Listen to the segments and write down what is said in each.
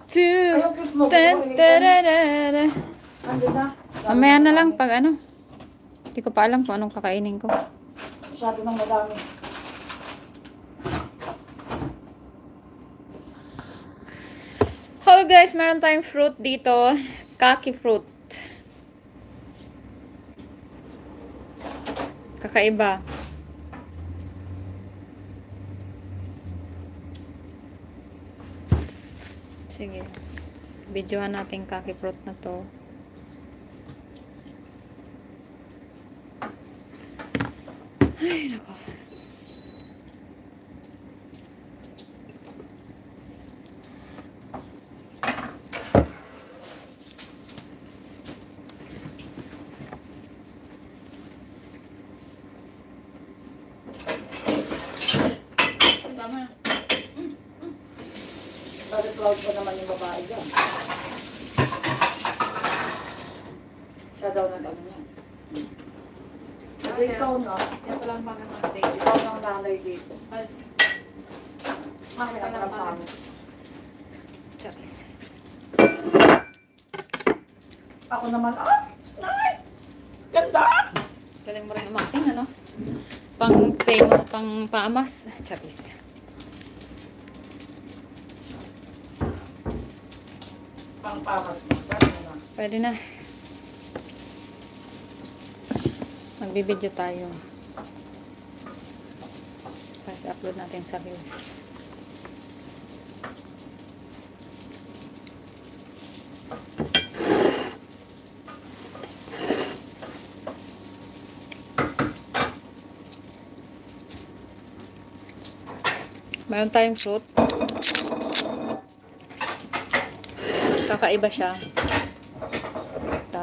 two, ta-da-da-da-da. Mamaya na lang pag ano. Hindi ko pa alam kung anong kakainin ko. Masyado nang madami. Hello guys, meron tayong fruit dito. Kaki fruit. Kakaiba. Sige. Videohan natin kaki fruit na to. Ay, nako. Tama. Bakit proud pa naman yung babae dyan? Siya daw nag-ano niya. Ikaw na. Yan pala ang pangat ng days. Ikaw ang nanay dito. Ay, Bakit ang trabaho? charis. Ako naman, nanay! Ganda! Galing mo rin umaking, ano? Pang paamas. Charis. Pang-pamas mo. Ganda na. Pwede na. Magbibideo tayo. Kasi upload natin sa Reels. Mayroon tayong fruit. Kakaiba siya.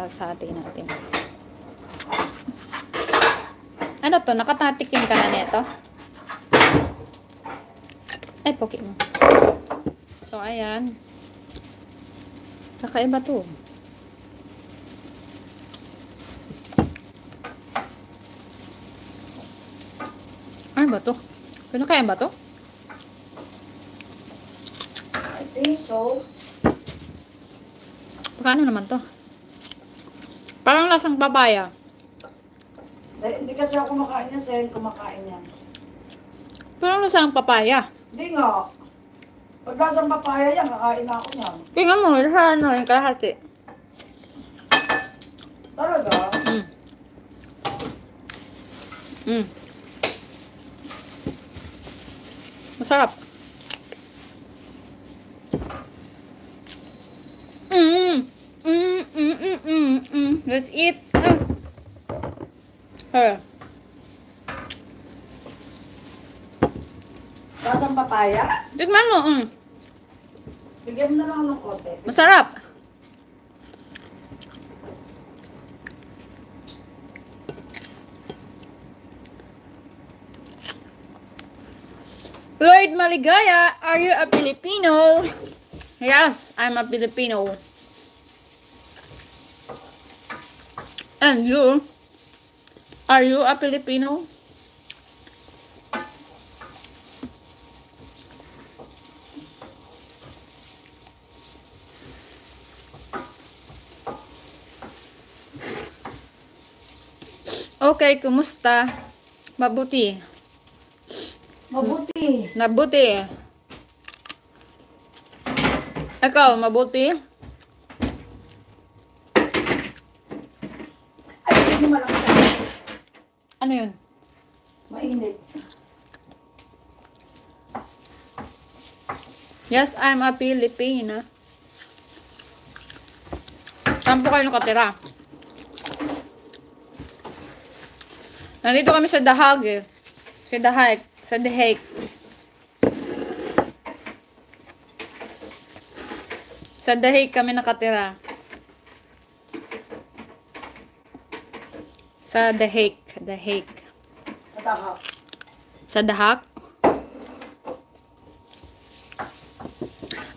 Sa atin natin. Ano to? Nakatatikim ka na nito? Ay, poke mo. So, ayan. Kakaiba to. Ano ba to? Pinakain ba to? I think so. Paano naman to? Parang lasang papaya. Hindi kasi ako kumakain yan, Sen. Kumakain yan. Parang lasang papaya. Hindi nga. Pag lasang papaya yan, kakain na ako yan. Tingnan mo, sa ano, yung kalahati. Talaga? Masarap. Let's eat. Lasang papaya? Tignan mo. Bigyan mo na lang ng kote. Masarap. Lloyd Maligaya, are you a Filipino? Yes, I'm a Filipino. And you? Are you a Filipino? Okay, kumusta? Mabuti. Mabuti. Nabuti. Ikaw, mabuti? Ay, hindi mo malakas. Ano yun? Mainit. Yes, I'm a Filipina. Saan po kayo nakatira? Nandito kami sa Dahag eh. Sa Dahag. Sa Dahag. Sa Dahag kami nakatira. Sa Dahag. Dahag. Sa Dahak. Sa Dahak.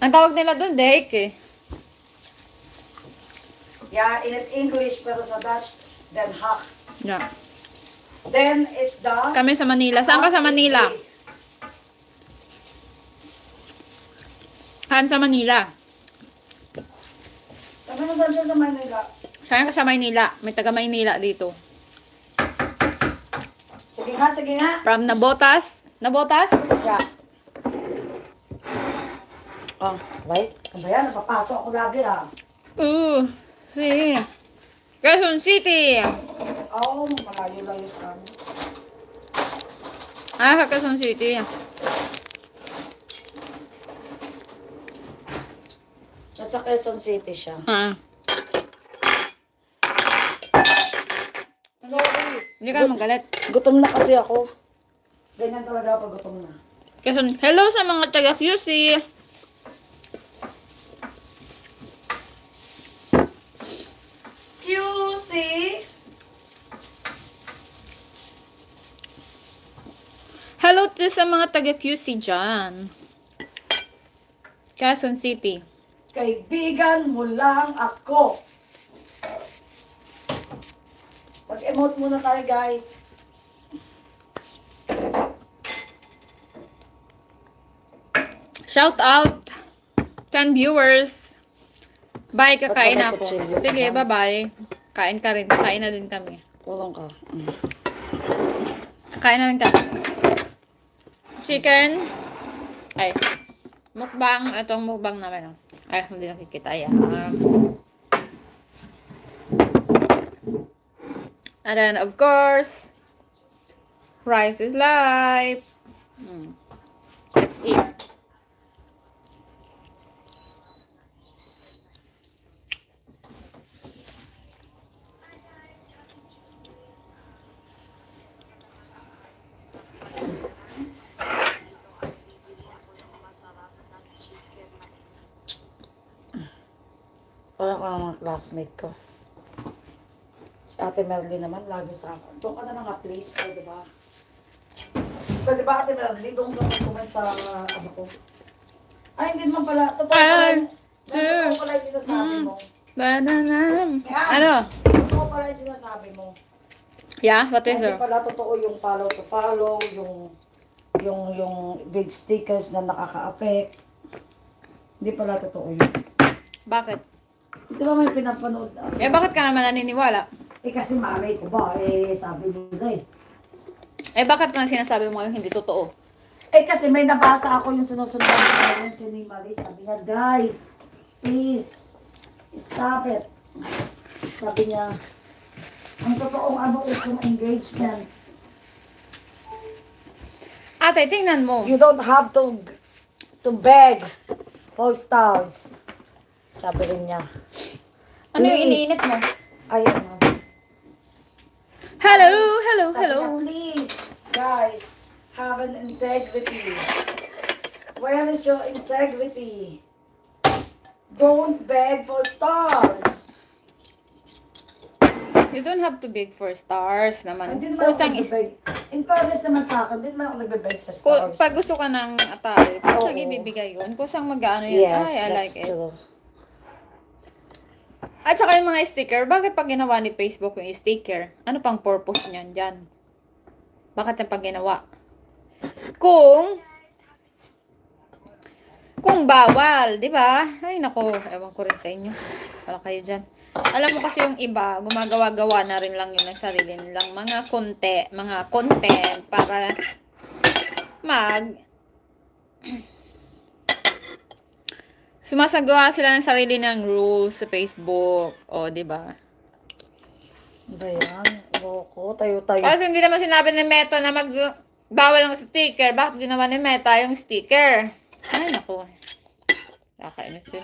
Ang tawag nila doon, Dahag eh. Yeah, in English, pero sa Dutch, Den Haag. Yeah. Then is the... Kami sa Manila. Saan ka sa Manila? Saan sa Manila? Sabi mo saan siya sa Manila? Saan ka sa Maynila? May taga Maynila dito. Sige nga, sige nga. From Nabotas. Nabotas? Yeah. Oh, right? Ano ba yan? Napapasok ako lagi ah. Si Quezon City. Oh, malayo lang yung sa amin. Sa Quezon City. Nasa Quezon City siya. Sorry. Hindi ka magalit. Gutom na kasi ako. Ganyan talaga pag gutom na. Quezon. Hello sa mga taga QC. QC? Hello to sa mga taga QC dyan. Quezon City. Kaibigan mo lang ako. Mag-emote muna tayo, guys. Shout out 10 viewers. Bye, kakain Ba't ako. kutsilyo? Sige, bye-bye. Kain ka rin. Kain na din kami. Tulong ka. Kain na rin kami. Chicken. Ay. Mukbang. Itong mukbang namin. Ay, hindi nakikita. Yan. And then, of course, rice is life. Let's eat. Parang ako ng mga classmate ko. Si Ate Merly naman, lagi sa akin. Doon ka na nga, please. Pwede ba? Pwede ba, Ate Merly? Doon ka mag-comment sa ano ko. Ay, hindi naman pala. Totoo pala yung sinasabi mo. Ano? Totoo pala yung sinasabi mo. Yeah, what is Hindi it? pala totoo yung follow to follow, yung big stickers na nakaka-affect. Hindi pala totoo yun. Bakit? Di ba may pinapanood? Eh, bakit ka naman naniniwala? Eh kasi malay ko ba, sabi nila eh. Eh, bakit man sinasabi mo yung hindi totoo? Eh kasi may nabasa ako yung sinusunod ng si ni Marie. Sabi niya, guys, please, stop it. Sabi niya, ang totoong ano is yung engagement. Ate, tingnan mo. You don't have to beg for stars. Sabi rin niya. Ano yung Please. iniinit mo? Ayun na. Hello, hello, Sabi hello. niya, please, guys, have an integrity. Where is your integrity? Don't beg for stars. You don't have to beg for stars naman. Hindi naman ako Kusang, nagbibeg. In fairness naman sa akin, hindi naman ako nagbibeg sa ku- stars. pag gusto ka ng atay, kusang Oo. ibibigay yun. Kusang mag-ano yun. Yes, Ay, I like that's it. true. At saka yung mga sticker, bakit pag ginawa ni Facebook yung sticker? Ano pang purpose niyan dyan? Bakit yung pag ginawa? Kung bawal, di ba? Ay, nako, ewan ko rin sa inyo. Wala kayo dyan. Alam mo kasi yung iba, gumagawa-gawa na rin lang yun ng sarili nilang mga content para sumasagawa sila ng sarili ng rules sa Facebook. O, di ba? Ba yan? Loko, tayo-tayo. Kasi hindi naman sinabi ni Meta na bawal ang sticker. Bakit ginawa ni Meta yung sticker? Ay, naku. Nakakainis din.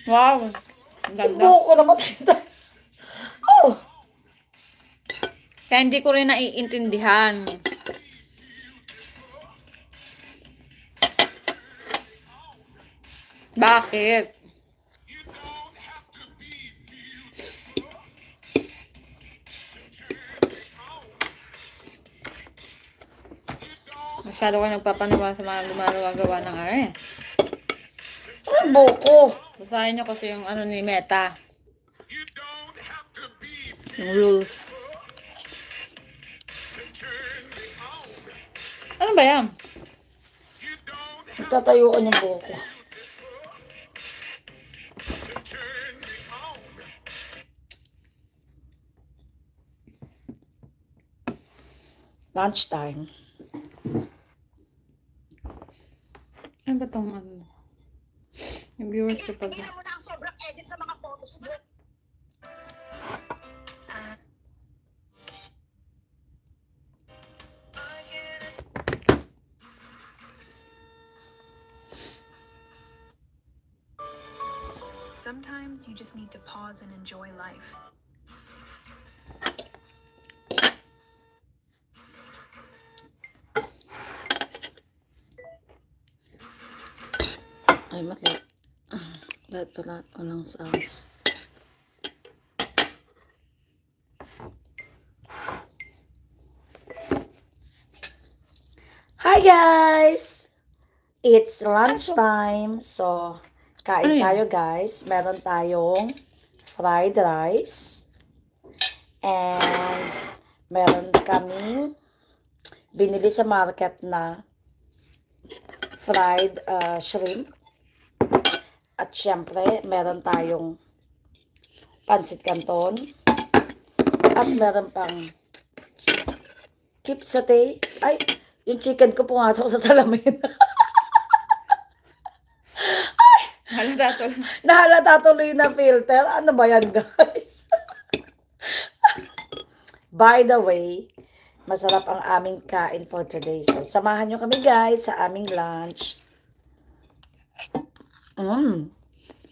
Wow. Ang ganda. Loko naman tayo. Oh! Kaya hindi ko rin naiintindihan. Bakit? Masyado ka nagpapanawa sa mga lumagawa ng ano eh. Ay, boko. Basahin nyo kasi yung ano ni Meta. Yung rules. Ano ba yan? Tatayuan yung boko. Lunchtime. Ano ba tong ano? Yung viewers ko pag... Tingnan mo na ang sobrang edit sa mga photos mo. Sometimes you just need to pause and enjoy life. Ay, mali. Lahat pala, walang sounds. Hi guys! It's lunchtime. So, kain Ano yan? tayo guys. Meron tayong fried rice. And meron kaming binili sa market na fried shrimp. At syempre, meron tayong pansit canton. At meron pang keep satay. Ay, yung chicken ko pumasok sa salamin. Halata to. Nahalata tuloy na filter. Ano ba yan, guys? By the way, masarap ang aming kain for today. So, samahan nyo kami, guys, sa aming lunch.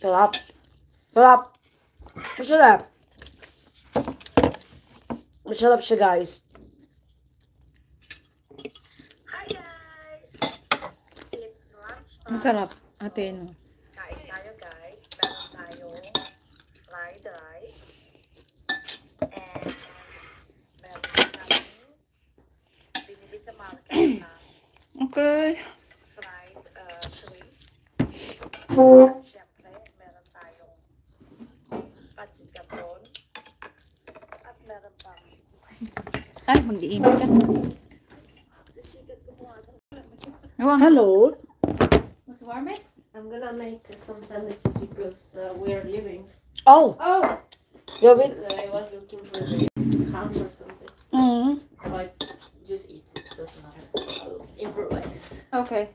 Sarap. Sarap. Masarap. Masarap siya, guys. Hi, guys! It's lunchtime. Masarap. Ate, no? Kain tayo, guys. Meron tayong fried rice. And meron tayong binili sa market na Okay. fried shrimp. At syempre, meron tayong pansit canton. At meron pang Ay, mag-iinit siya. Ewan. hello. Mas warm eh? I'm gonna make some sandwiches because we're leaving. Oh, Oh! you will. I was looking for the ham or something. But just eat it, doesn't matter. I'll improvise. Okay.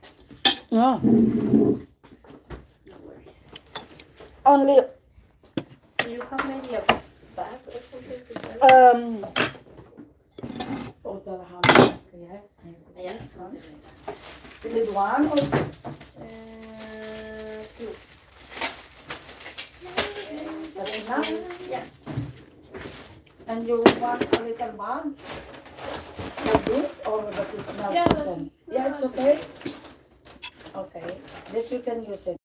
No. No worries. Only, Do you have maybe a bag or something to carry? order ham. Yeah. Yes, one. You need one or Two. that's enough? Yeah. And you want a little bag? Like this or that is not Yeah, chicken? Yeah, it's okay. Okay. This you can use it.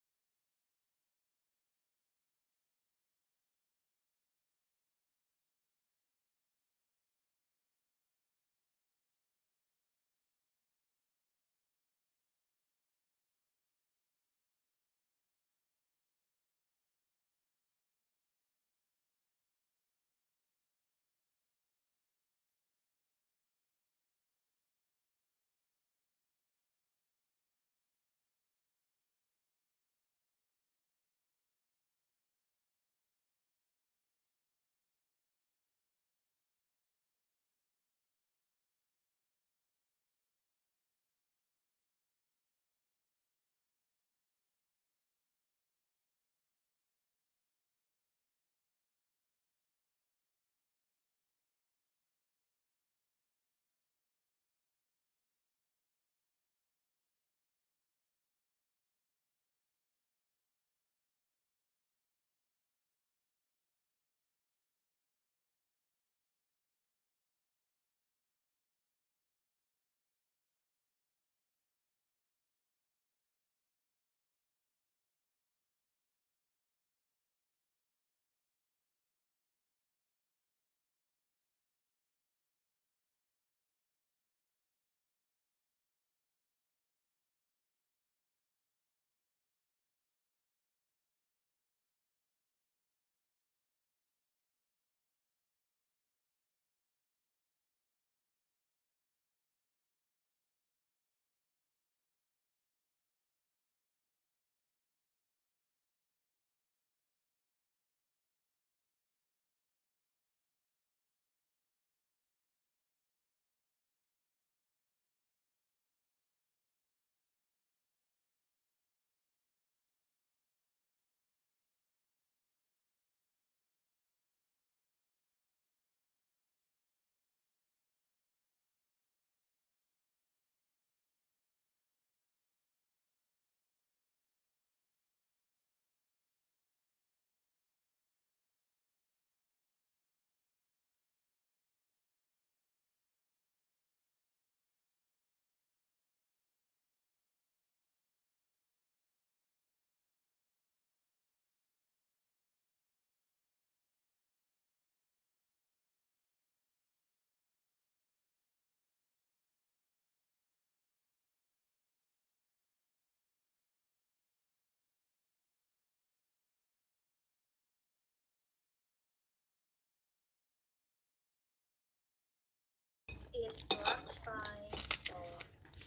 It's lunchtime. So,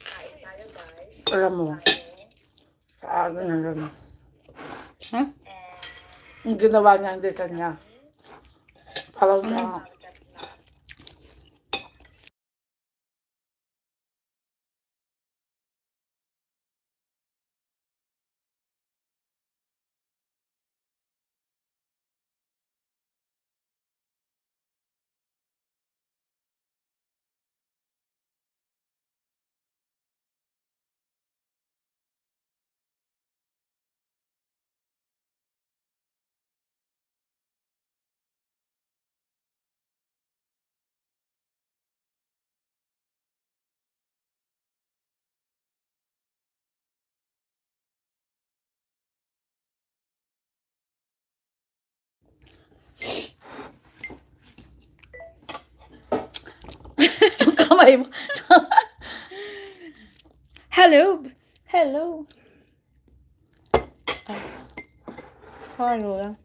kain tayo guys. Alam mo, Tayo. sa aga ng lunes. Ha? And Yung ginawa niya, hindi kanya. Parang sa... market na. Yung kamay mo. Hello! Hello! Ay. Hello lang.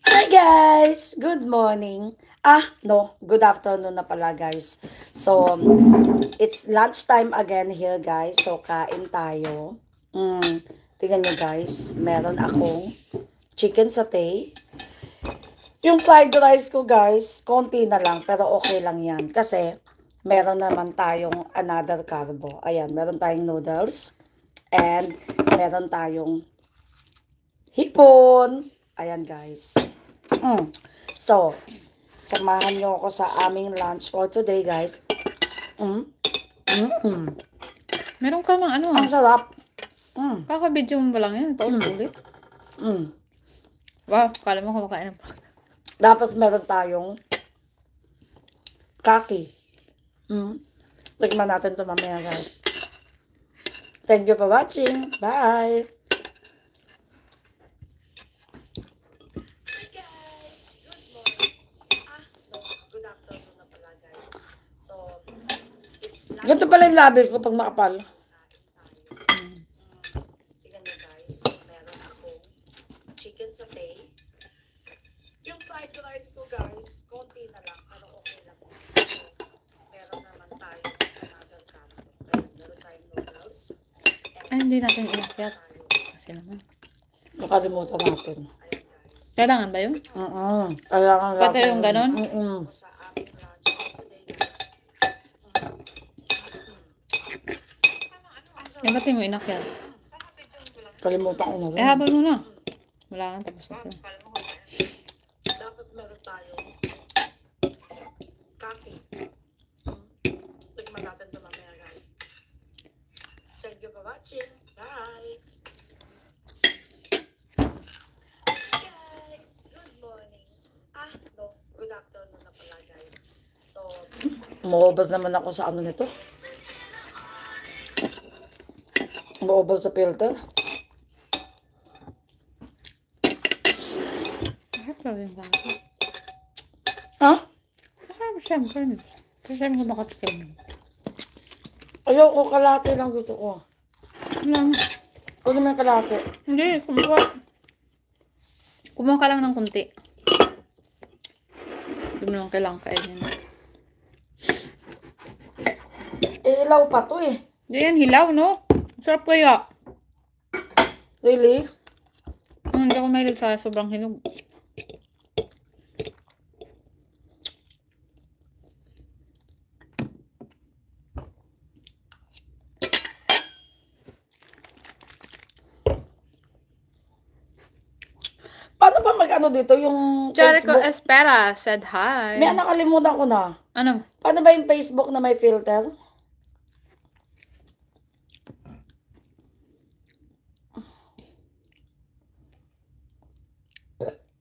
Hi guys! Good morning. No. Good afternoon na pala guys. So, it's lunchtime again here guys. So, kain tayo. Tingnan nyo guys. Meron akong chicken satay. Yung fried rice ko guys, konti na lang. Pero okay lang yan. Kasi, meron naman tayong another carbo. Ayan, meron tayong noodles. And, meron tayong hipon. Ayan guys. So, samahan nyo ako sa aming lunch for today, guys. Meron ka ng ano Ang sarap. Kaka-video mo ba lang yan? Paulit-ulit? Wow, kala mo kumakain ng Dapat meron tayong kaki. Tignan natin ito mamaya, guys. Thank you for watching. Bye! Hi guys! Good morning. No. Good afternoon na pala guys. So, it's Ganito pala yung labi ko pag makapal. tingnan nyo guys. Meron akong chicken satay. Yung fried rice ko guys, konti na lang. Pero okay lang. So, meron naman tayo another carbo. Meron tayong noodles. Ay, hindi natin inakyat. Kasi naman. Nakalimutan natin. Ayan guys. Kailangan ba yun? Kailangan Pati yung ganon? Sa aming lunch for today guys. Eh, ba't di mo inakyat? Kalimutan ko na rin. Eh, habol mo na. Wala kang tapos na sila. Dapat meron tayong kaki. Tignan natin ito mamaya guys. Thank you for watching. Bye! Hey guys! Good morning. No. Good afternoon na pala guys. So, Maubos naman ako sa ano nito. Maubos sa filter. Bakit ba yung baka? Ha? Bakit siyempre? Siyempre ko makatikim. Ayoko, kalate lang gusto ko. Wala nga. Gusto mo yung kalate? Hindi, kumuha. Kumuha ka lang ng kunti. Hindi mo lang kailangan kainin. Ilaw pa to eh. Hindi yan, hilaw, no? Sarap kaya. Really? Hindi ako mahilig sa sobrang hinog. Paano ba mag-ano dito yung Jericho Facebook? Espera said hi. May nakalimutan ko na. Ano? Paano ba yung Facebook na may filter?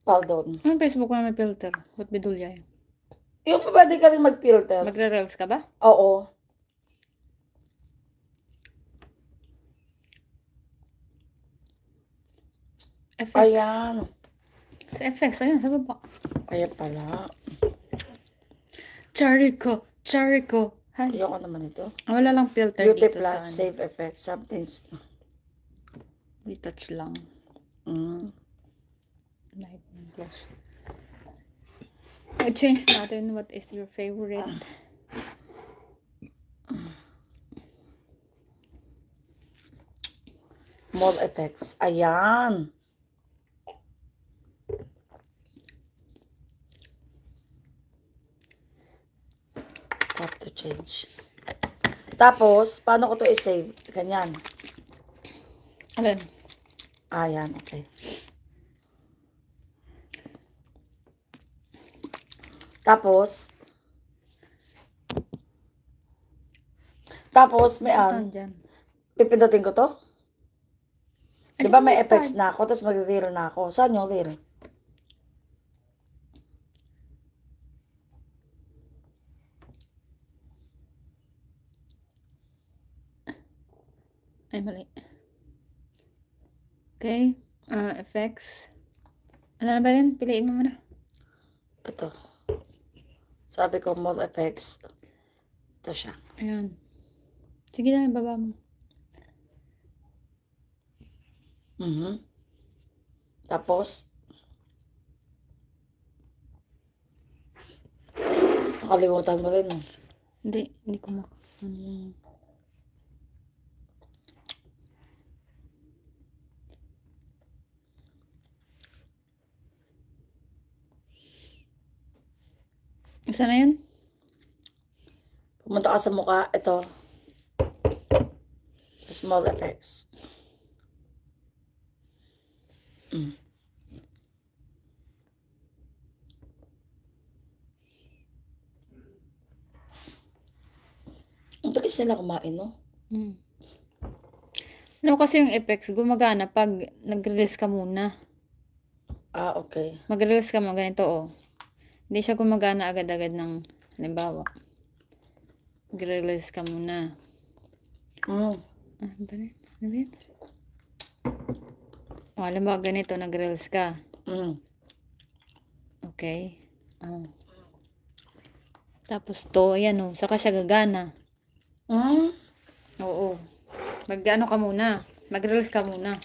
Pardon. Anong Facebook ko na may filter? Ba't bidulya yun? Yung pwede ka rin mag-filter. Magre-reels ka ba? Oo. FX. Ayan. Sa FX, ayun, sa baba. Ayan pala. Jericho. Jericho. Hi. Ayoko naman ito. Wala lang filter Beauty dito Plus, sa ano. Save Effect, something's... Retouch lang. Mm. Light and plus. Change natin. What is your favorite? Mall effects. Ayan. Tap to change. Tapos, paano ko to i-save? Ganyan. Alin? Ayan, okay. Tapos, may Saan dyan? pipindutin ko to? Di ba may Ano, effects na ako, tapos mag-zero na ako. Saan yung zero? Ay, mali. Okay. Effects. Ano na ba yun? Piliin mo muna. Ito. Sabi ko, mall effects. Ito siya. Ayan. Sige na, baba mo. Tapos, nakalimutan mo rin. Hindi ko Isa na yun? Pumunta ka sa mukha, ito. Small effects. Ang bilis nila kumain, no? Ano kasi yung effects, gumagana pag nag-release ka muna. Ah, okay. Mag-release ka mo, ganito oh. Hindi siya gumagana agad-agad ng, halimbawa. Mag-release ka muna. Ano ba yun? Ano ba yun? O, halimbawa ganito, nag-release ka. Okay. Tapos to, ayan oh, saka siya gagana. Oo. Mag-ano ka muna. Mag-release ka muna.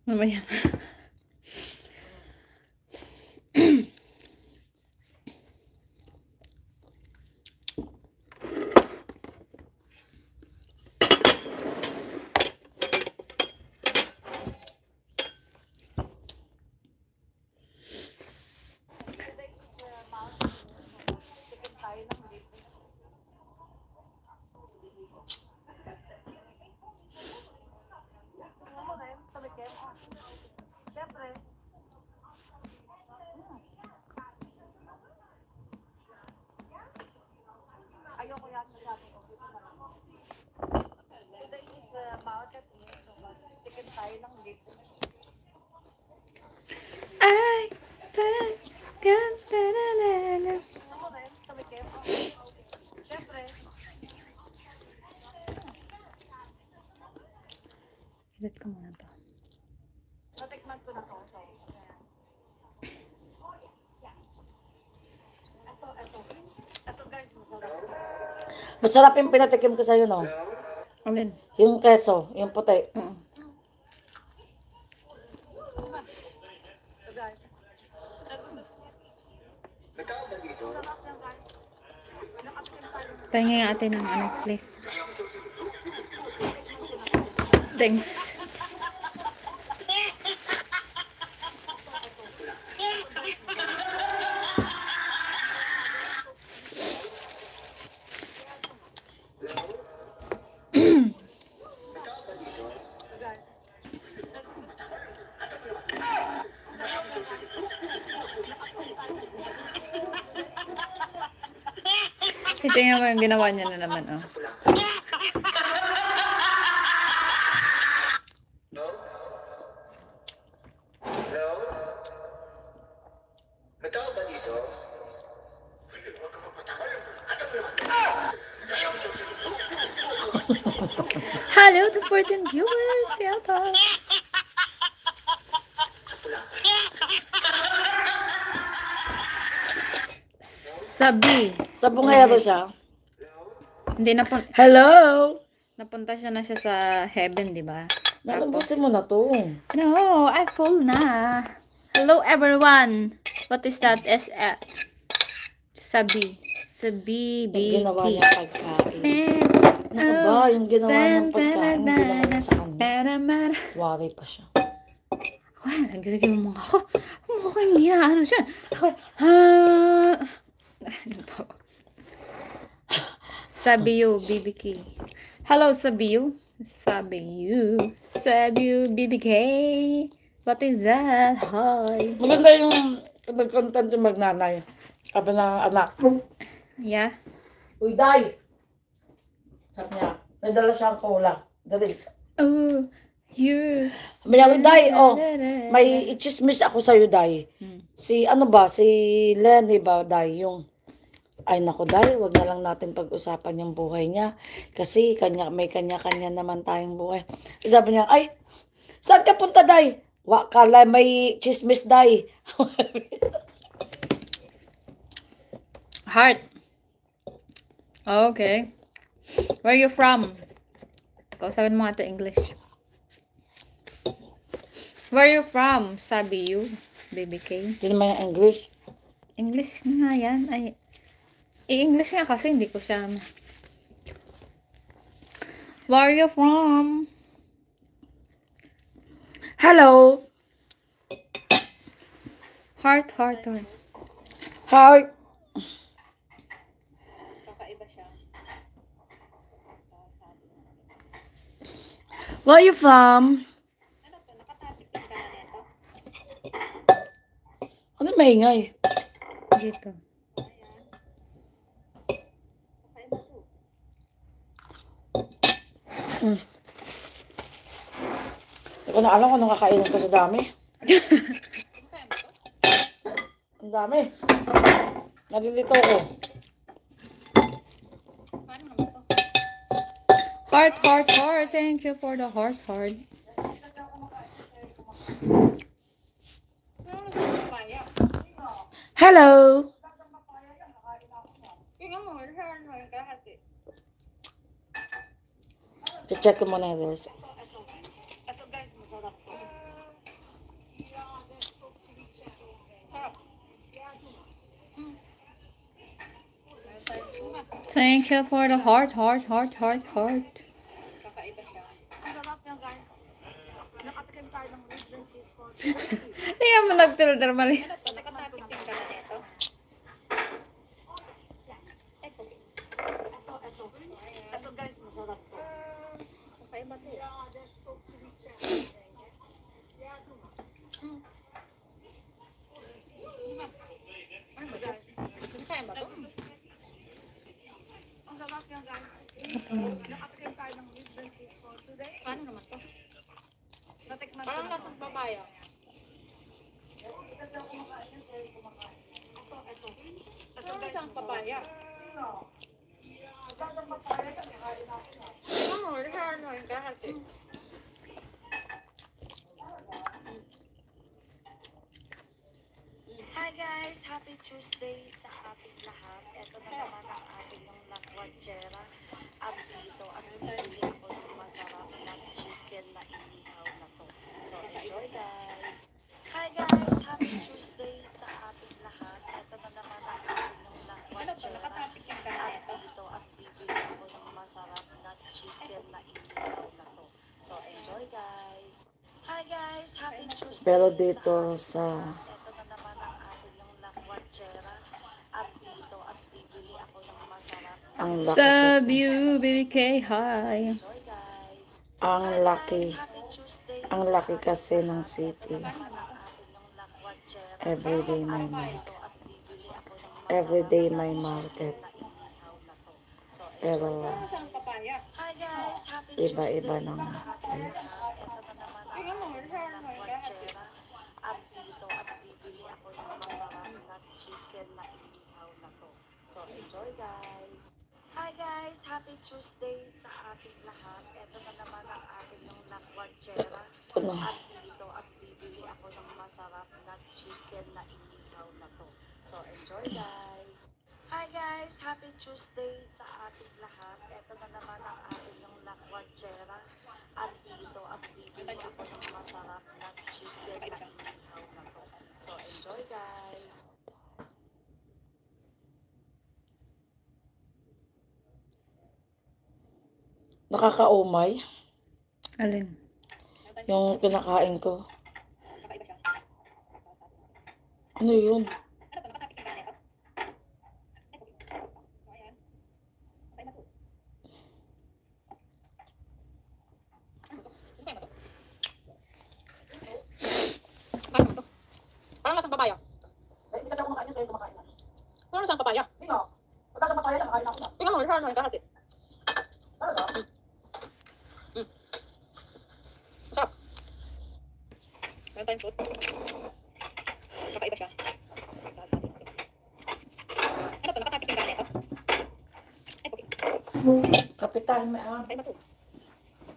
Mamaya. Ay, edit ko muna to. Natikman ko na to. Ito guys, masarap. Masarap yung pinatikim ko sa'yo, no? Alin? Yung keso, yung puti. Oo. Ito guys. Pahinga nga ate ng ano, please. Thanks. Tingnan mo yung ginawa niya na naman, oh. Hello to 14 viewers! Shout out! So, Sabi. Sa bungero siya. Hindi Hello! napunta siya na siya sa heaven, di ba? Nalubusin mo na to. No, I full na. Hello everyone. What is that? Sabi. Sabi, Yung ginawa BT. niya pagkain. Ano ba? Yung ginawa niyang pagkain, ginawa niya sa kanya. Wari pa siya. Nagdagdag mo mga ako. Ako hindi na ano siya. Ako, ano ba? Sabiyo, BBK. Hello, Sabiyo. Sabiyo, BBK. What is that? Hi. Maganda yung nag-content yung magnanay. Sabi ng anak. Yeah. Uy, Day! Sabi niya, may dala siyang cola. Dali. Oh, you. Sabi niya, uy, Day, oh, may i-chismis ako sa'yo, Day. Si, ano ba, si Lenny ba, Day, yung, ay naku, Day, wag na lang natin pag-usapan yung buhay niya. Kasi may kanya-kanya naman tayong buhay. Sabi niya, ay, saan ka punta, Day? Kala may chismis, Day. Heart. Okay. Where are you from? Kausapin mo nga ito English. Where are you from? Sabi you, BBK. Hindi naman yung English. English nga yan. Ay, i-English nga kasi hindi ko siya. Where are you from? Hello. Heart. Hi. Where are you from? Ano maingay? Dito. Hindi ko na alam kung anong kakainin ko sa dami. Ang dami. Nalilito ko. Heart. Thank you for the heart. Hello. Check ko muna yung reels. Ito guys, masarap to. Thank you for the heart. Ang sarap yan guys. Nakatikim tayo ng ribs and cheese for today. Hindi mo nag-filter mali. Ito guys, masarap to. Ang sarap yan guys. Nakatikim tayo ng ribs and cheese for today. Paano naman to? Natikman ko na to. Babaya. Ito guys, papaya. Hi guys! Happy Tuesday sa ating lahat. Ito na naman ang ating yung lakwachera. At dito, at pinili ako ng masarap na chicken na inihaw na to. So, enjoy guys! Hi guys! Happy Tuesday sa ating lahat. Ito na naman ang ating yung lakwachera. At dito, at bibili ako ng masarap na chicken na inihaw na to. So, enjoy guys! Hi guys! Happy Tuesday Pero dito sa ito na naman ang ating yung lakwachera. At dito, at bibili ako ng masarap. ang laki Sub kasi. you, BBK. Hi. Enjoy guys! Ang laki. Happy Tuesday! Ang laki kasi ng city. Naman ang ating yung lakwachera. Everyday may market. Dito, at bibili ako ng masarap Everyday may market. na inihaw na to. So, Pero hi guys! Happy iba-iba Tuesday ng sa ating place. lahat. Ito na naman ang ating yung lakwachera. At dito, at bibili ako ng masarap na chicken na inihaw na to. So, enjoy guys! Hi guys! Happy Tuesday sa ating lahat. Ito na naman ang ating yung lakwachera. Ito na. At dito, at bibili ako ng masarap na chicken na inihaw na to. So, enjoy guys! Hi guys! Happy Tuesday sa ating lahat. Ito na naman ang ating yung lakwanchera. At dito ang bibili ako ng masarap na chicken na inihaw na to. So enjoy guys! Nakakaumay. Alin? Yung kinakain ko. Ano yun? Parang lasang papaya. Hindi kasi ako kumakain yun, sa'yo kumakain na. Parang lasang papaya. Hindi no. Pagka sa papaya, nakakain ako na. Tingnan mo, saan mo yung kahati? Talaga? Masarap. Meron tayong fruit. Kakaiba siya. Ano to? Nakatatik yung ganito? Ay, puti. Kapital, may Ay, bato.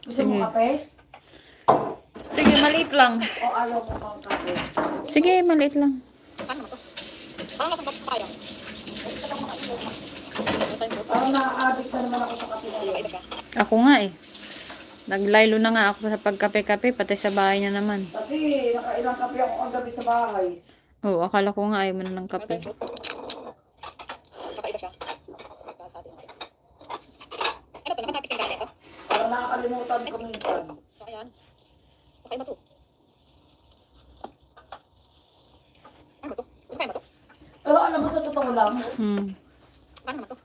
Gusto mo kape? Sige, maliit lang. O ayaw mo pang kape? Sige, maliit lang. Ano naman to? Parang lasang papaya. Parang na-addict na naman ako sa kape ngayon. Ako nga eh. Naglaylo na nga ako sa pagkape-kape, pati sa bahay niya naman. Kasi nakailang kape ako ang gabi sa bahay. Oo, akala ko nga ayaw mo na ng kape. Kakaiba siya. Ano to? Nakatatik yung ganito? Parang nakakalimutan ko minsan. So, ayan. Kakaiba to. Ano ba to? Ano kaya ba to? Pero alam mo, sa totoo lang, Ano naman to?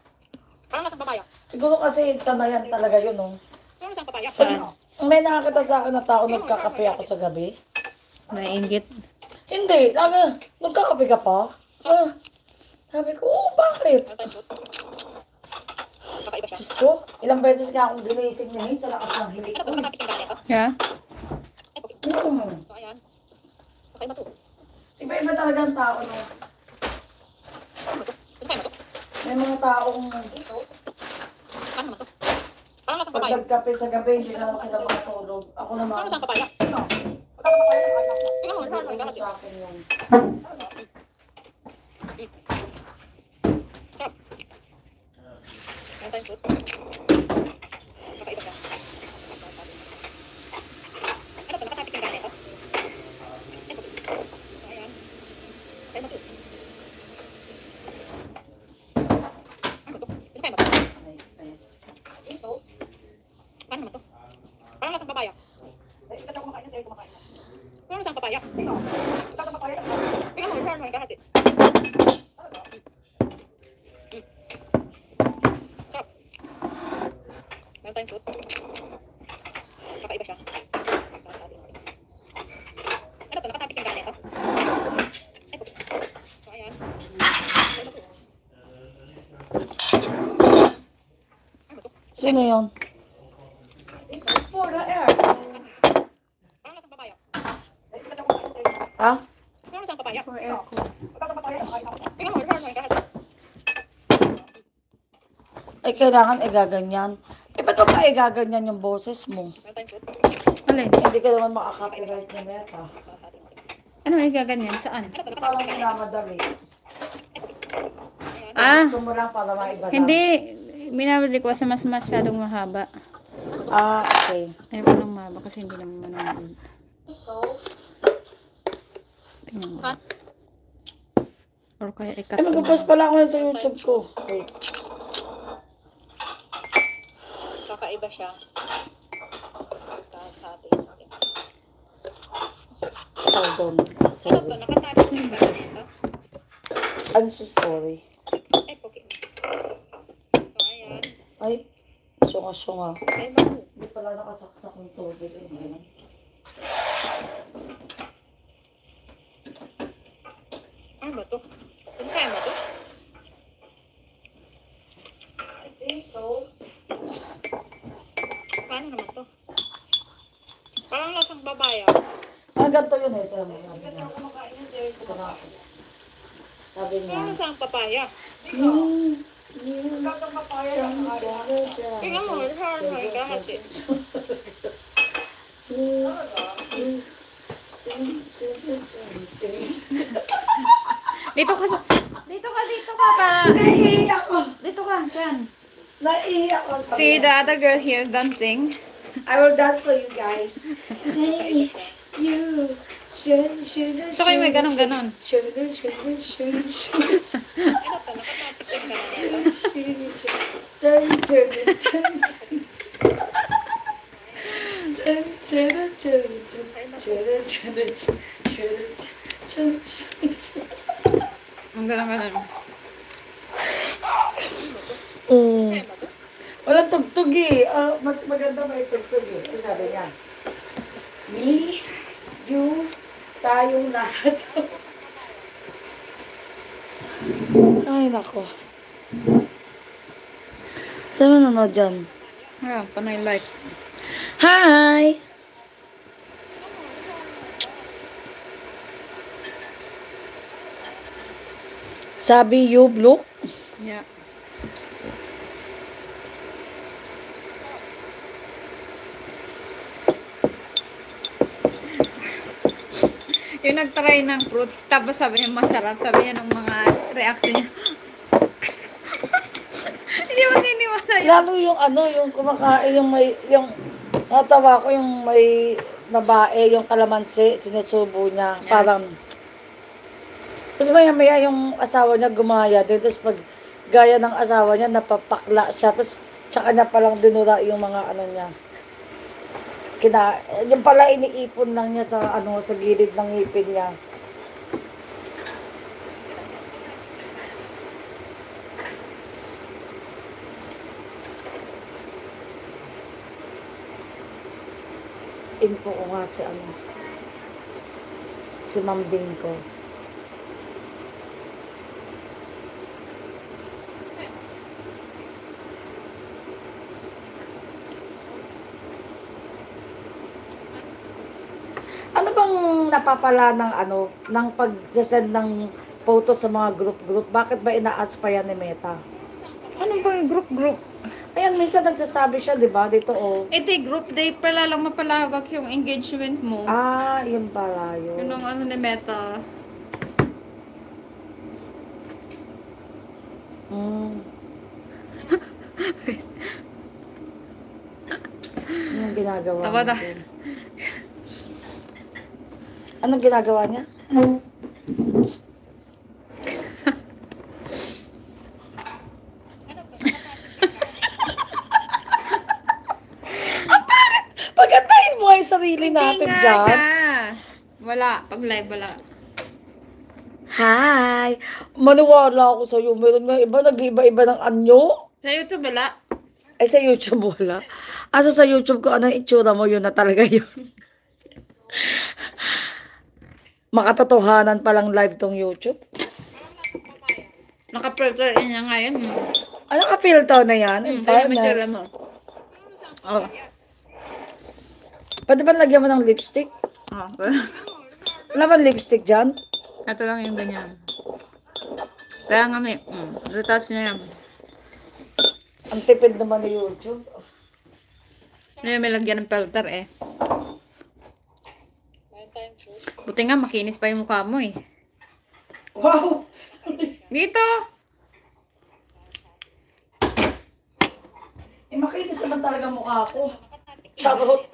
Parang lasang papaya. siguro kasi sanayan talaga yun, no? Parang lasang papaya. May nakakita sa akin na tao nagkakape ako sa gabi. Naiingit. Hindi, nagkakape ka pa? Sabi ko, oo, bakit? Kakaiba siya. Diyos ko, ilang beses nga akong ginising ni Hin sa lakas ng hilik ko. Nakatatik yung ganito? Hmm. So, ayan. Kakaiba to. Iba-iba talaga ang tao, no? Ano kaya ba to? May mga taong Ano naman to? Parang lasang pag papaya. nagkape sa gabi, hindi na lang sila makatulog. Ako naman, Parang lasang papaya. ano? Tingnan mo, saan mo yung mo, kahati? sa akin yun. Sarap. Meron tayong fruit. Kakaiba siya. Ano to? Nakatatik yung ganito? Ay, puti. So, ayan. Kakaiba to. Ano to? Ano kaya ba to? Ay, bes. Ano naman to? Parang lasang papaya. Kasi ako kumakain na sa'yo, kumakain na. Parang lasang papaya. Sa papaya, Tingnan mo, saan mo yung kahati? Sarap. Meron tayong fruit. Kakaiba siya. Ano to? Nakatatik yung ganito? Ay, puti. So, ayan. Kakaiba to. Ano to? Sino yun? Parang lasang papaya. Ha? Parang lasang papaya. For aircon. Tingnan mo, saan mo yung kahati? Ay, kailangan igaganyan. Eh, ba't ba igaganyan yung boses mo? Meron tayong fruit. Alin? Hindi ka naman makaka-copyright na meta. Ano yung gaganyan? Saan? Parang minamadali. Ah, Gusto mo lang para maiba lang. hindi. Minabili ko kasi mas masyadong mahaba. Ah, okay. Ayaw ko ng mahaba kasi hindi naman manonood. Tingnan mo. Or kaya ikat Ay, mag-post pala ako sa YouTube ko. Wait. Kakaiba siya. Hold on. Ano to? Sorry. Nakatalis na yung bata nito? I'm so sorry. Ay, okay. So, ayan. Ay, sunga-sunga. Ay, bago. Hindi pala nakasaksak yung tubig. Ayun. Ano ba to? Ano kaya ba to? I think so. Paano naman to? Parang lasang babaya. Ah, ganito yun eh. Ito naman. Ito na. Sabi niya. Parang lasang papaya. Tingnan mo, saan mo yung kahati? Dito ka para. Iiyak ko sa See, the other girl here is dancing. I will dance for you guys. Hey, you. So kayo may ganon-ganon. Ang ganon-ganon. Walang tugtog eh. Mas maganda may tugtog eh. Ito sabi niya. Me, you, tayong lahat. Ay, nako. Saan mo nanood dyan? Ayan, panay light. Hi! Sabi you, look. Yeah. Yung nag-try ng fruits, tapos sabi niya masarap. Sabi niya ng mga reaction niya. Hindi mo niniwala yun. Lalo yung ano, yung kumakain, yung may, yung, natawa ko yung may babae, yung kalamansi, sinusubo niya, parang, tapos maya-maya yung asawa niya gumaya din, tapos pag gaya ng asawa niya, napapakla siya, tapos tsaka niya palang dinura yung mga ano niya. Yung pala iniipon lang niya sa ano sa gilid ng ngipin niya. Info ko nga si ano, si Ma'am Ding ko. Ano bang napapala ng ano, ng pag-send ng photo sa mga group-group? Bakit ba ina-ask pa yan ni Meta? Ano ba yung group? Ayan, minsan nagsasabi siya, di ba? Dito, oh. Di group day pala lang mapalawak yung engagement mo. Ah, yun pala yun. Yun ang ano ni Meta. Anong ginagawa Tama na. niya? Anong ginagawa niya? Pagandahin mo ay sarili natin nga dyan. siya. Wala. Pag live, wala. Hi! Maniwala ako sa'yo. Meron nga iba, nag-iba-iba ng anyo. Sa YouTube, wala. Ay, sa YouTube wala. Asa sa YouTube ko, ano yung itsura mo, yun na talaga yun. Makatotohanan palang live tong YouTube. Naka-filter in niya ngayon. Ano ka-filter na yan? In Kaya matsura fairness. mo. Oh. Pwede ba lagyan mo ng lipstick? Oh. Wala ba lipstick dyan? Ito lang yung ganyan. Kaya nga may, retouch niya yan. Ang tipid naman ni YouTube. May lagyan ng filter eh. Buti nga, makinis pa yung mukha mo eh. Wow! Dito! Makinis naman talaga mukha ko. Charot.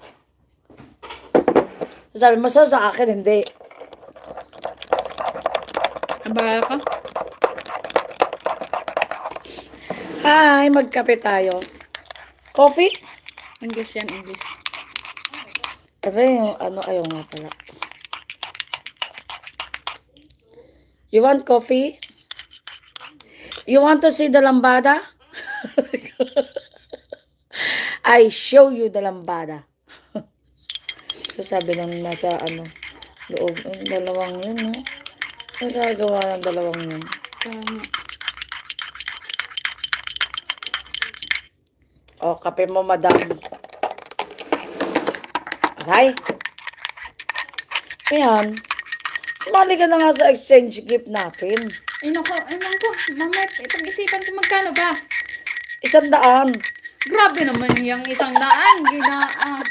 Sabi mo sa akin, hindi. Abala ka? Hi, magkape tayo. Coffee? English yan, English. Sabi yung ano, ayaw nga pala. You want coffee? You want to see the lambada? I show you the lambada. So sabi nang nasa ano, loob, yung dalawang yun, no? Nagagawa ng dalawang yun. O, kape mo, madam. Aray. Ayan. Sumali ka na nga sa exchange gift natin. Ay, naku, Mamet, ipag-isipan ko magkano ba? 100. Grabe naman yung 100. Ginaan.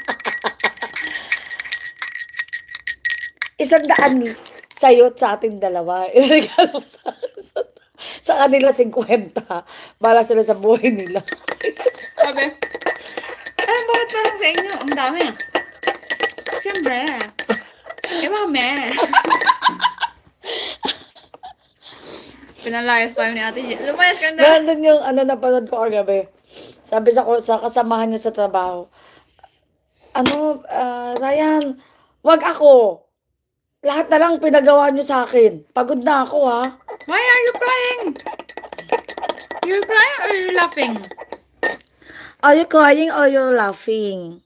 100 sa'yo at sa ating dalawa. Iregalo mo sa akin. Sa kanila 50. Bala sila sa buhay nila. Sabi, bakit parang sa inyo? Ang dami. Siyempre. Mami. Pinalayas tayo ni Ate J. Lumayas ka na. Nandun yung napanood ko kagabi. Sabi sa kasamahan niya sa trabaho, Ryan, wag ako. Lahat na lang pinagawa niyo sa akin. Pagod na ako, ha? Why are you crying? You're crying or you're laughing? Are you crying or you're laughing?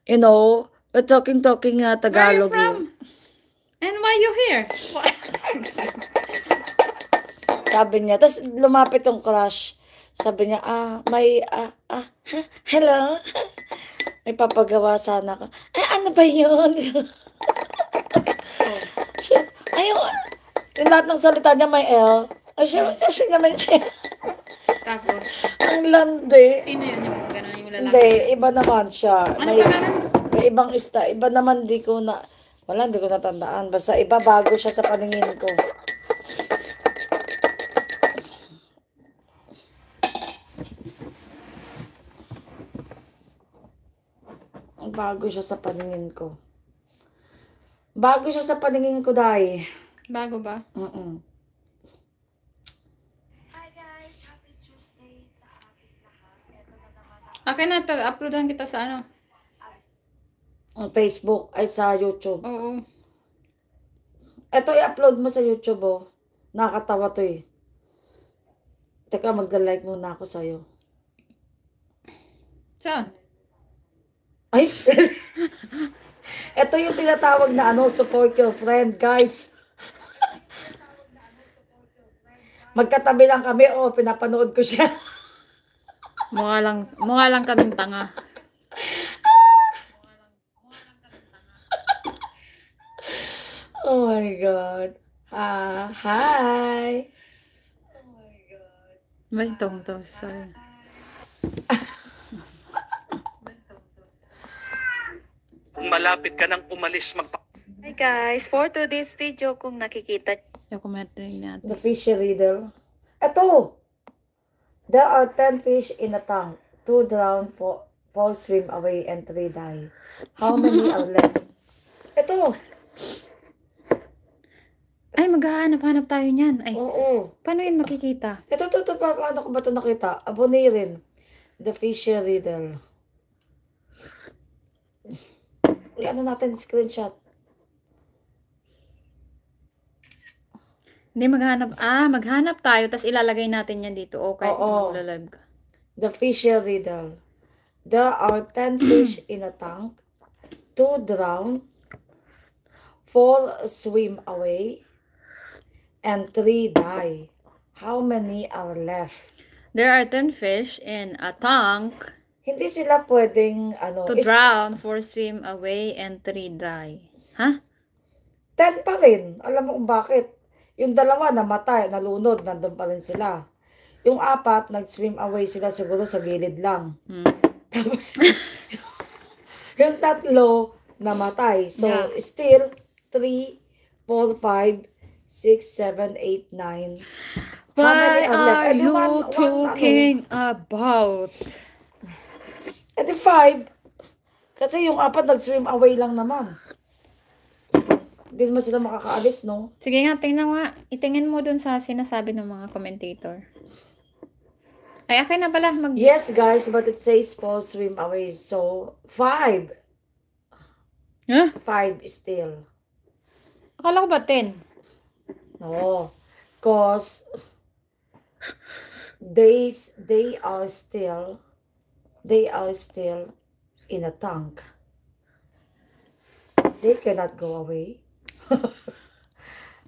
You know, we're talking Where are you Tagalog from? And why you here? Sabi niya. Tapos lumapit yung crush. Sabi niya, hello? May papagawa sana ka. Ano ba yun? Yung lahat ng salita niya may L. Kasi naman siya. Tapos, Ang landi. sino yun yung gano'n yung lalaki? Hindi, iba naman siya. Ano pa gano'n? May ibang iba naman hindi ko natandaan. Basta iba bago siya sa paningin ko. Bago siya sa paningin ko. Bago siya sa paningin ko, Day. Bago ba? Mm-mm. Hi guys, happy Tuesday sa ating lahat. Ito na naman ang Akin na, uploadan kita sa ano? Ang Facebook ay sa YouTube. Oo. Ito i-upload mo sa YouTube, oh. Nakakatawa to eh. Teka, magda-like muna ako sa'yo. Saan? Ay! Ito yung tinatawag na support your friend, guys. Magkatabi lang kami, pinapanood ko siya. Mukha lang kaming tanga. Oh my God. Hi. May tong-tong sa sa'yo. Kung malapit ka nang umalis, Hi guys, for today's video, kung nakikita Yung kumatring natin. The fishy riddle. Ito! There are 10 fish in a tank. 2 drown, 4 swim away, and 3 die. How many are left? Ito! Ay, maghahanap-hanap tayo niyan. Ay, Oo. paano yun makikita? Ito, paano ko ba ito nakita? Abonirin. The fishy riddle. Ano natin, screenshot. Hindi, maghanap tayo, tapos ilalagay natin yan dito. O, kahit Oo. magla-live ka. The fishy riddle. There are 10 fish in a tank. 2 drown. 4 swim away. And 3 die. How many are left? There are 10 fish in a tank. Hindi sila pwedeng, To drown, 4 swim away, and 3 die. Ha? 10 pa rin. Alam mo kung bakit. Yung 2 namatay, nalunod, nandun pa rin sila. Yung 4, nag-swim away sila siguro sa gilid lang. Tapos, yung 3, namatay. So, Yeah. still, 3, 4, 5, 6, 7, 8, 9. What are Edi you one, talking about? Edi 5. Kasi yung 4, nag-swim away lang naman. Hindi naman sila makakaalis, no? Sige nga, tingnan nga. Itingin mo dun sa sinasabi ng mga commentator. Ay, akin na pala. Yes, guys, but it says 4 swim away. So, 5. Huh? 5 still. Akala ko ba 10? No. Because they are still in a tank. They cannot go away.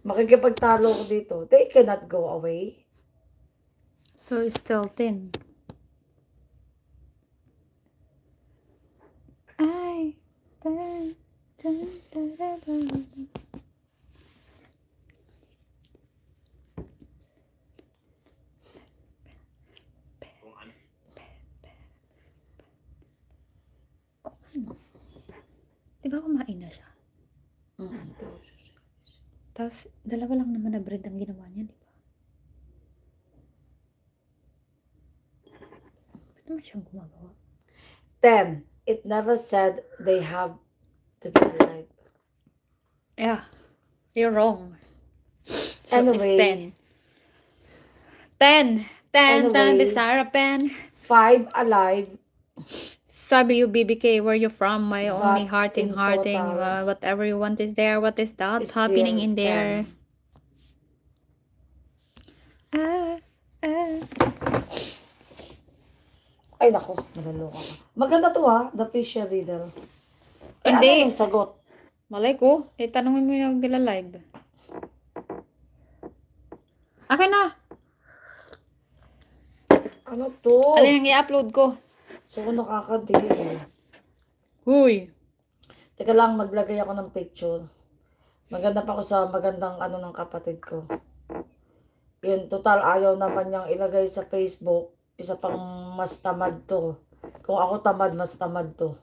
Makikipagtalo ko dito. They cannot go away. So, it's still 10. Ay. Dun, dun, dun, dun, dun. Diba kumain na siya? Tapos, 2 lang naman na bread ang ginawa niya, di ba? naman siyang gumagawa. 10. It never said they have to be alive. Yeah. You're wrong. So it's Anyway. 10. 10 Anyway. the Sarah pen. 5 alive. Sabi you, BBK, where you from? My only But hearting. in total, Whatever you want is there. What is that it's happening still in there? 10. Ay, naku. Malaloka ka. Maganda to ha. The Fisher Riddle. Hindi. Ano yung sagot? Malay ko. Tanungin mo yung live. Akin na. Ano to? Alin ang i-upload ko? So, nakakadiri. Huy. Teka lang, maglagay ako ng picture. Maganda pa ako sa magandang ano ng kapatid ko. Yun, total ayaw naman niyang ilagay sa Facebook. Isa pang mas tamad to. Kung ako tamad, mas tamad to.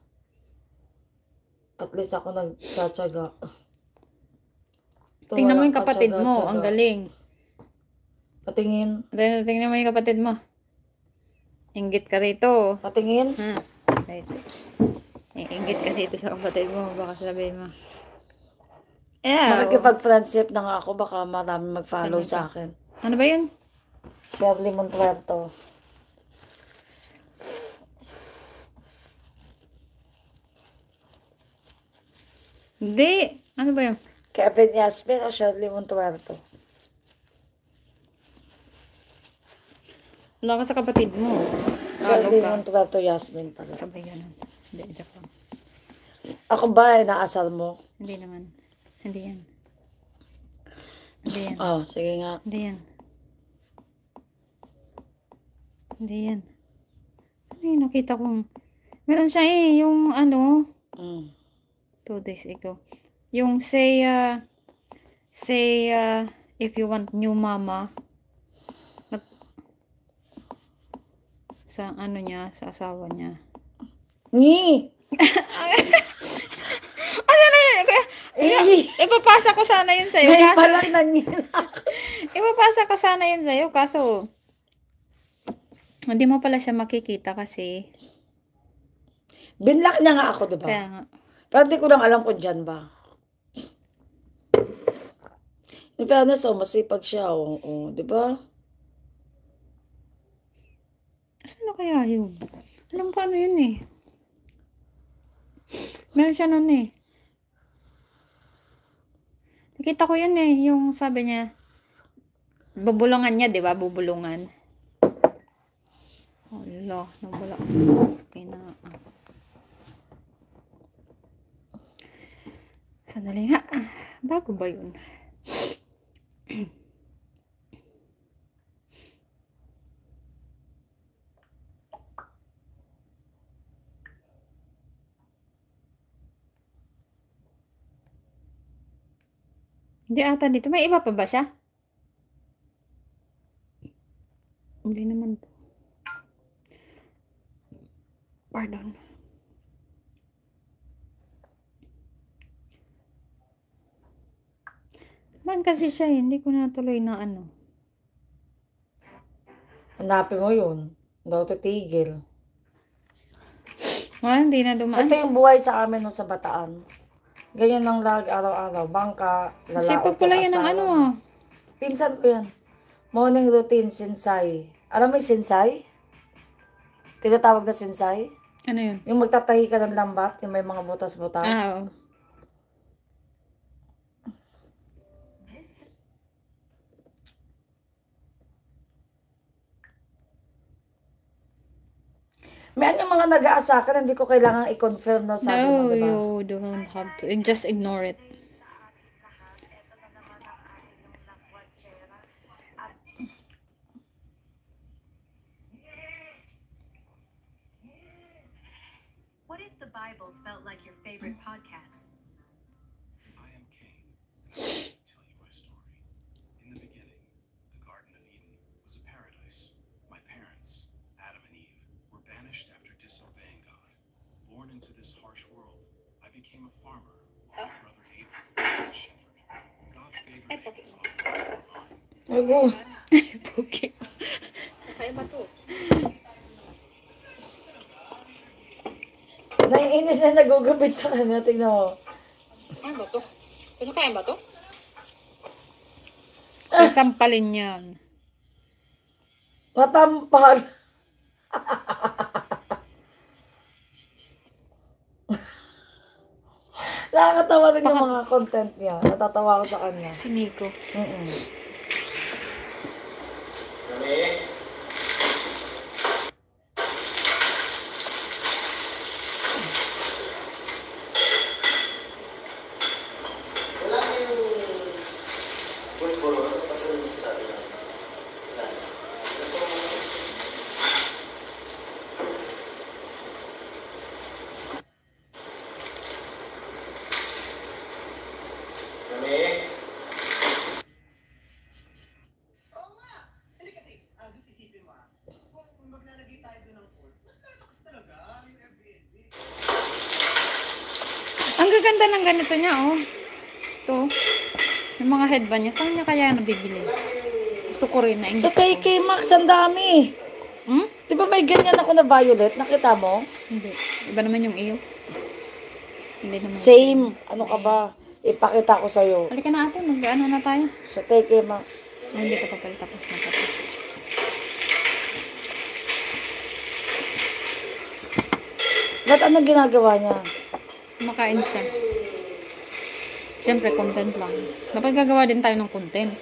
At least ako nagtsatsaga. Tingnan mo yung kapatid mo. Ang galing. Patingin. Tingnan mo yung kapatid mo. Inggit ka rito. Patingin. Right. Inggit ka dito sa kapatid mo. Baka sabihin mo. Yeah. Makikipag-friendship na nga ako. Baka marami mag-follow sa akin. Ano ba yun? Shirley Montuerto. Hindi. Ano ba yun? Kevin Yasmin o Shirley Montuerto? Wala ka sa kapatid mo. Shirley Ka. Montuerto Yasmin pala. Sabay ganun. Hindi, joke lang. Ako ba ay naasal mo? Hindi naman. Hindi yan. Hindi yan. Oh, sige nga. Hindi yan. Hindi yan. Saan yung nakita kong... Meron siya yung ano... 2 days ago. Yung say, if you want new mama, sa ano niya, sa asawa niya. Ni! Ano na yun? Ipapasa ko sana yun sa'yo. Ngayon Kaso, pa lang nanyin. ipapasa ko sana yun sa'yo. Kaso, hindi mo pala siya makikita kasi. Binlock niya nga ako, diba? Kaya nga. Pero di ko lang alam kung dyan ba. In fairness, masipag siya. Diba? Saan na kaya yun? Alam ko ano yun eh. Meron siya nun eh. Nakita ko yun eh. Yung sabi niya, bubulungan niya, di ba? Bubulungan. Hala, nabula. Sandali nga. Bago ba yun? Hindi ata dito. May iba pa ba siya? Hindi naman to. Pardon. Man kasi siya, hindi ko natuloy na ano. Hanapin mo yun. Daw titigil. Hindi na dumaan. Ito yung buhay sa amin no, sa Bataan. Ganyan lang lagi araw-araw. Bangka, lalao. Sipag pala yan ng ano ah. Pinsan ko yan. Morning routine, sinsay. Alam mo yung sinsay? Tinatawag na sinsay? Ano yun? Yung magtatahi ka ng lambat, yung may mga butas-butas. Oo. May ano yung mga nag-aasakan, hindi ko kailangan i-confirm no, sabi mo, No, diba? you don't have to. Just ignore it. What if the Bible felt like your favorite podcast? I am Cain, and I will tell you my story. In the beginning, the Garden of Eden was a paradise. My parents, Adam and Eve, were banished after disobeying God. Born into this harsh world, I became a farmer, while my brother Abel was a shepherd. God favored Abel's offspring over mine. Ako. Okay. inis na nagugupit sa kanya. Tingnan mo. Ano ba to? Pinakain ba to? Sasampalin yan. Matampal. Nakakatawa rin yung mga content niya. Natatawa ko sa kanya. Si Nico. Ang gaganda ng ganito niya, oh. Ito. Yung mga headband niya. Saan niya kaya nabibili? Gusto ko rin na Sa TK Maxx, ang dami. Hmm? Di ba may ganyan ako na violet? Nakita mo? Hindi. Iba naman yung iyo. Hindi naman. Same. Ano ka ba? Ipakita ko sa'yo. Halika na ate. Mag-ano na tayo. Sa TK Maxx. Hindi ka pa pala tapos na tapos. Ba't ano ginagawa niya? Kumakain siya. Siyempre, content lang. Dapat gagawa din tayo ng content.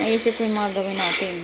Naisip ko yung mga gawin natin.